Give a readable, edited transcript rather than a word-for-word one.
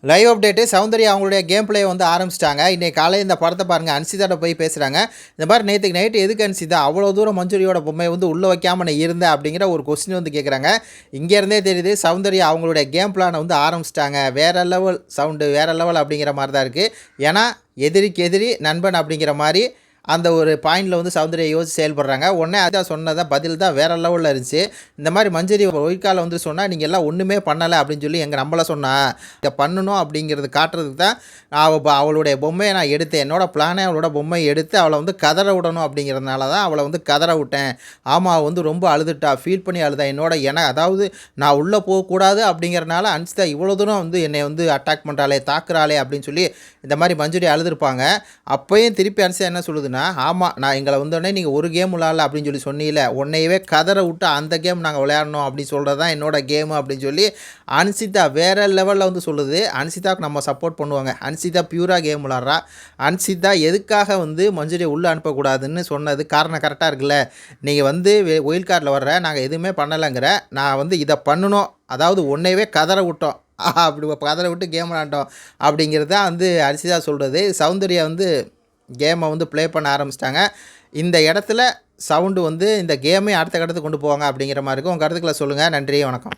Live update Soundarya அவங்களுடைய game play வந்து ஆரம்பிச்சிட்டாங்க. இன்றைக்கி காலையில் இந்த படத்தை பாருங்கள், அன்சிதாட்ட போய் பேசுகிறாங்க. இந்த மாதிரி நேற்றுக்கு நைட்டு எதுக்கு அன்சிதா அவ்வளோ தூரம் மஞ்சுரியோட பொம்மையை வந்து உள்ளே வைக்காமல் நான் இருந்தேன் அப்படிங்கிற ஒரு கொஸ்டின் வந்து கேட்குறாங்க. இங்கேருந்தே தெரியுது சௌந்தர்யா அவங்களுடைய கேம் பிளானை வந்து ஆரம்பிச்சிட்டாங்க. வேறு லெவல் சவுண்டு, வேறு லெவல் அப்படிங்கிற மாதிரி தான் இருக்குது. ஏன்னா எதிரிக்கு எதிரி நண்பன் அப்படிங்கிற மாதிரி அந்த ஒரு பாயிண்டில் வந்து சௌந்தர்யா யோசிச்சு செயல்படுறாங்க. உடனே அதான் சொன்னதான் பதில் தான் வேறு லெவலில் இருந்துச்சு. இந்த மாதிரி மஞ்சரி ஒய்காலில் வந்து சொன்னால் நீங்கள் எல்லாம் ஒன்றுமே பண்ணலை அப்படின்னு சொல்லி எங்கள் நம்மளை சொன்னால் இதை பண்ணணும் அப்படிங்கிறது காட்டுறதுக்கு தான் அவளுடைய பொம்மையை நான் எடுத்தேன். என்னோடய பிளானே அவளோட பொம்மையை எடுத்து அவளை வந்து கதற விடணும் அப்படிங்கிறதுனால தான் அவளை வந்து கதற விட்டேன். ஆமாம், அவள் வந்து ரொம்ப அழுதுட்டா, ஃபீல் பண்ணி அழுதா. அதாவது நான் உள்ளே போகக்கூடாது அப்படிங்கிறனால அன்சிதா இவ்வளோ தூரம் வந்து என்னை வந்து அட்டாக் பண்ணுறாளே, தாக்குறாளே அப்படின்னு சொல்லி இந்த மாதிரி மஞ்சுரி அழுதுருப்பாங்க. அப்போயும் திருப்பி அன்சிதா என்ன சொல்லுதுன்னா, ஆமாம், நான் எங்களை வந்தோடனே நீங்கள் ஒரு கேம் விளாட்ல அப்படின்னு சொல்லி சொன்னீங்களே, உன்னையவே கதற விட்டு அந்த கேம் நாங்கள் விளையாடணும் அப்படின்னு சொல்கிறது தான் என்னோட கேமு அப்படின்னு சொல்லி அன்சிதா வேறு லெவலில் வந்து சொல்லுது. அன்சிதாவுக்கு நம்ம சப்போர்ட் பண்ணுவாங்க. அன்சிதா பியூராக கேம் விளாட்றா. அன்சிதா எதுக்காக வந்து மஞ்சுரியை உள்ளே அனுப்பக்கூடாதுன்னு சொன்னது காரணம் கரெக்டாக இருக்குல்ல. நீங்கள் வந்து ஒயில் கார்டில் வர்ற, நாங்கள் எதுவுமே பண்ணலைங்கிற, நான் வந்து இதை பண்ணணும், அதாவது உன்னையவே கதற விட்டோம், அப்படி கதற விட்டு கேம் விளாண்டோம் அப்படிங்கிறது தான் வந்து அன்சிதா சொல்கிறது. சௌந்தர்யா வந்து கேமை வந்து ப்ளே பண்ண ஆரம்பிச்சிட்டாங்க. இந்த இடத்துல சவுண்டு வந்து இந்த கேமே அடுத்த கட்டத்துக்கு கொண்டு போவாங்க அப்படிங்கிற மாதிரி இருக்கும். உங்கள் கருத்துக்களை சொல்லுங்கள். நன்றி, வணக்கம்.